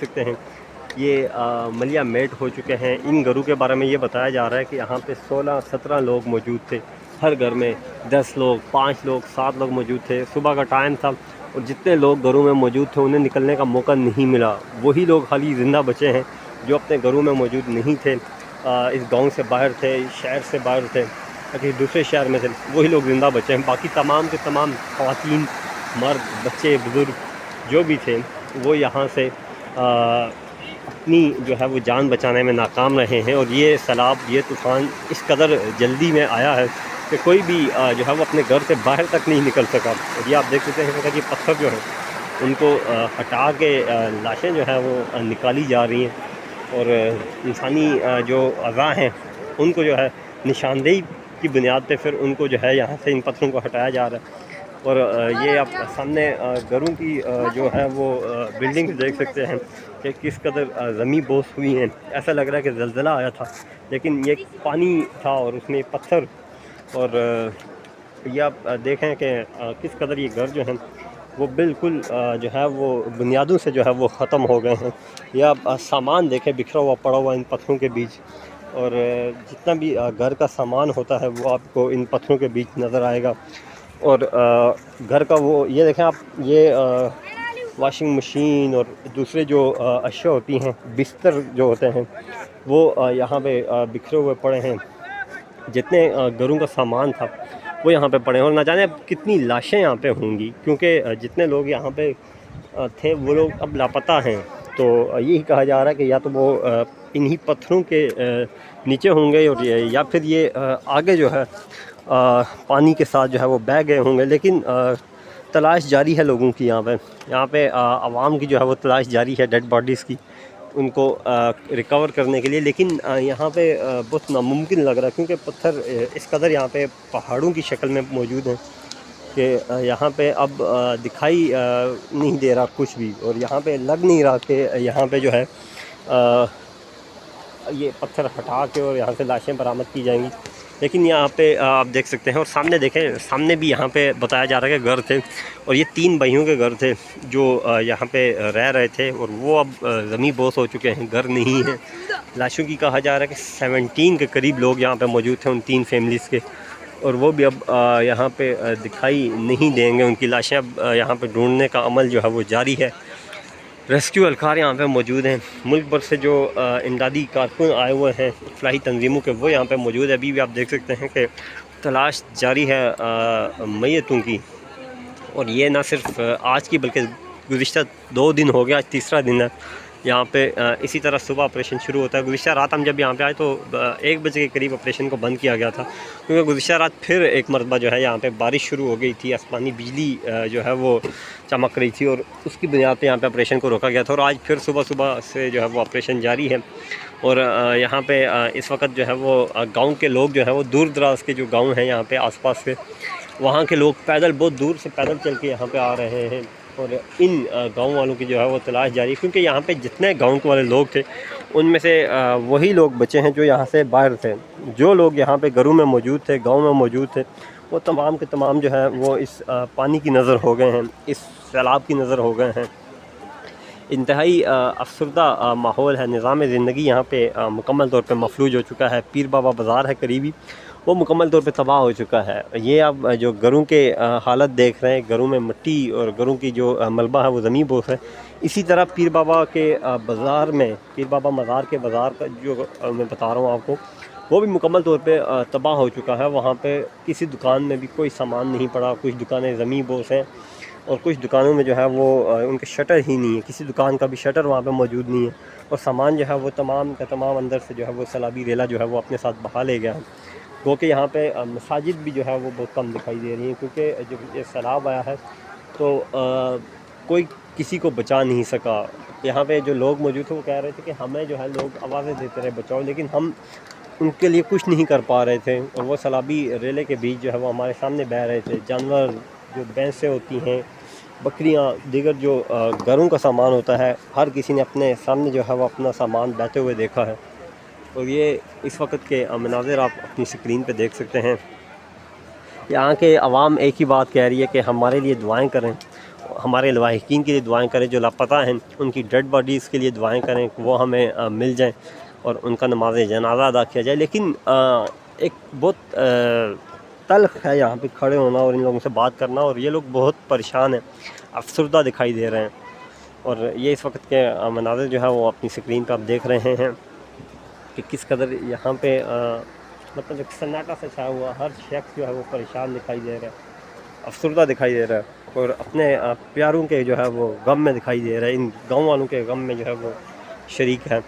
सकते हैं ये मलिया मेट हो चुके हैं। इन घरों के बारे में ये बताया जा रहा है कि यहाँ पे 16-17 लोग मौजूद थे। हर घर में 10 लोग, 5 लोग, 7 लोग मौजूद थे। सुबह का टाइम था और जितने लोग घरों में मौजूद थे उन्हें निकलने का मौका नहीं मिला। वही लोग खाली ज़िंदा बचे हैं जो अपने घरों में मौजूद नहीं थे, इस गाँव से बाहर थे, शहर से बाहर थे, किसी दूसरे शहर में थे। वही लोग ज़िंदा बचे हैं। बाकी तमाम के तमाम ख़वातीन, मर्द, बच्चे, बुज़ुर्ग जो भी थे वो यहाँ से अपनी जो है वो जान बचाने में नाकाम रहे हैं। और ये सैलाब, ये तूफ़ान इस कदर जल्दी में आया है कि कोई भी जो है वो अपने घर से बाहर तक नहीं निकल सका। और ये आप देख सकते हैं कि पत्थर जो हैं उनको हटा के लाशें जो हैं वो निकाली जा रही हैं और इंसानी जो अज़ा हैं उनको जो है निशानदेही की बुनियाद पे फिर उनको जो है यहाँ से इन पत्थरों को हटाया जा रहा है। और ये आप सामने घरों की जो है वो बिल्डिंग्स देख सकते हैं कि किस कदर ज़मीं बोस हुई हैं। ऐसा लग रहा है कि ज़लज़ला आया था, लेकिन ये पानी था और उसमें पत्थर। और ये आप देखें कि किस कदर ये घर जो हैं वो बिल्कुल जो है वो बुनियादों से जो है वो ख़त्म हो गए हैं। या आप सामान देखें बिखरा हुआ पड़ा हुआ इन पत्थरों के बीच। और जितना भी घर का सामान होता है वो आपको इन पत्थरों के बीच नज़र आएगा। और घर का वो ये देखें आप, ये वॉशिंग मशीन और दूसरे जो अशिया होती हैं, बिस्तर जो होते हैं वो यहाँ पे बिखरे हुए पड़े हैं। जितने घरों का सामान था वो यहाँ पे पड़े हैं। और ना जाने अब कितनी लाशें यहाँ पे होंगी, क्योंकि जितने लोग यहाँ पे थे वो लोग अब लापता हैं। तो यही कहा जा रहा है कि या तो वो इन्हीं पत्थरों के नीचे होंगे और या फिर ये आगे जो है पानी के साथ जो है वो बह गए होंगे। लेकिन तलाश जारी है लोगों की यहाँ पे आवाम की जो है वो तलाश जारी है डेड बॉडीज़ की, उनको रिकवर करने के लिए। लेकिन यहाँ पे बहुत नामुमकिन लग रहा है, क्योंकि पत्थर इस कदर यहाँ पे पहाड़ों की शक्ल में मौजूद हैं कि यहाँ पे अब दिखाई नहीं दे रहा कुछ भी। और यहाँ पे लग नहीं रहा कि यहाँ पे जो है ये पत्थर हटा के और यहाँ से लाशें बरामद की जाएंगी। लेकिन यहाँ पे आप देख सकते हैं, और सामने देखें, सामने भी यहाँ पे बताया जा रहा है कि घर थे और ये 3 भाइयों के घर थे जो यहाँ पे रह रहे थे और वो अब ज़मीं बोस हो चुके हैं, घर नहीं है। लाशों की कहा जा रहा है कि 17 के करीब लोग यहाँ पे मौजूद थे उन 3 फैमिलीज़ के, और वो भी अब यहाँ पे दिखाई नहीं देंगे। उनकी लाशें अब यहाँ पे ढूंढने का अमल जो है वो जारी है। रेस्क्यू एहलकार यहाँ पे मौजूद हैं। मुल्क भर से जो इमदादी कारकुन आए हुए हैं फलाही तंजीमों के, वो यहाँ पे मौजूद है। अभी भी आप देख सकते हैं कि तलाश जारी है मैयतों की। और ये ना सिर्फ आज की बल्कि गुज़िश्ता 2 दिन हो गया, आज तीसरा दिन है यहाँ पे। इसी तरह सुबह ऑपरेशन शुरू होता है। गुज़िश्ता रात हम जब यहाँ पे आए तो 1 बजे के करीब ऑपरेशन को बंद किया गया था, क्योंकि गुज़िश्ता रात फिर एक मरतबा जो है यहाँ पे बारिश शुरू हो गई थी, आसमानी बिजली जो है वो चमक रही थी और उसकी बुनियाद पे यहाँ पे ऑपरेशन को रोका गया था। और आज फिर सुबह से जो है वो ऑपरेशन जारी है। और यहाँ पे इस वक्त जो है वो गाँव के लोग जो है वो दूर दराज के जो गाँव हैं यहाँ पे आसपास के, वहाँ के लोग पैदल, बहुत दूर से पैदल चल के यहाँ पे आ रहे हैं। और इन गाँव वालों की जो है वो तलाश जारी है, क्योंकि यहाँ पे जितने गाँव के वाले लोग थे उनमें से वही लोग बचे हैं जो यहाँ से बाहर थे। जो लोग यहाँ पे घरों में मौजूद थे, गाँव में मौजूद थे, वो तमाम के तमाम जो है वो इस पानी की नज़र हो गए हैं, इस सैलाब की नज़र हो गए हैं। इंतहाई अफसरदा माहौल है। निज़ाम ज़िंदगी यहाँ पे मुकम्मल तौर पे मफलूज हो चुका है। पीर बाबा बाज़ार है करीबी, वो मुकम्मल तौर पे तबाह हो चुका है। ये आप जो घरों के हालत देख रहे हैं, घरों में मिट्टी और घरों की जो मलबा है वो ज़मीन बोस है। इसी तरह पीर बाबा के बाज़ार में, पीर बाबा मज़ार के बाज़ार का जो मैं बता रहा हूँ आपको, वो भी मुकम्मल तौर पे तबाह हो चुका है। वहाँ पे किसी दुकान में भी कोई सामान नहीं पड़ा, कुछ दुकानें ज़मीन बोस हैं और कुछ दुकानों में जो है वो उनके शटर ही नहीं है, किसी दुकान का भी शटर वहाँ पे मौजूद नहीं है। और सामान जो है वो तमाम का तमाम अंदर से जो है वो सैलाबी रेला जो है वो अपने साथ बहा ले गया है। गो कि यहाँ पे मसाजिद भी जो है वो बहुत कम दिखाई दे रही हैं, क्योंकि जब ये सैलाब आया है तो कोई किसी को बचा नहीं सका। यहाँ पे जो लोग मौजूद थे वो कह रहे थे कि हमें जो है लोग आवाज़ें देते रहे बचाओ, लेकिन हम उनके लिए कुछ नहीं कर पा रहे थे। और वो सैलाबी रेले के बीच जो है वो हमारे सामने बह रहे थे। जानवर, जो भैंसें होती हैं, बकरियाँ, दीगर जो घरों का सामान होता है, हर किसी ने अपने सामने जो है वो अपना सामान बहते हुए देखा है। और ये इस वक्त के मनाज़िर आप अपनी स्क्रीन पे देख सकते हैं। यहाँ के अवाम एक ही बात कह रही है कि हमारे लिए दुआएं करें हमारे लवाहिकीन के लिए दुआएं करें, जो लापता हैं उनकी डेड बॉडीज़ के लिए दुआएं करें, वो हमें मिल जाएं और उनका नमाज जनाजा अदा किया जाए। लेकिन एक बहुत तल्ख़ है यहाँ पे खड़े होना और इन लोगों से बात करना, और ये लोग बहुत परेशान हैं, अफसरदा दिखाई दे रहे हैं। और ये इस वक्त के मनाज़िर जो है वो अपनी स्क्रीन पर आप देख रहे हैं कि किस कदर यहाँ पे मतलब एक सन्नाटा सा छाया हुआ, हर शख्स जो है वो परेशान दिखाई दे रहा है, अफसरदा दिखाई दे रहा है, और अपने प्यारों के जो है वो गम में दिखाई दे रहा है, इन गाँव वालों के गम में जो है वो शरीक है।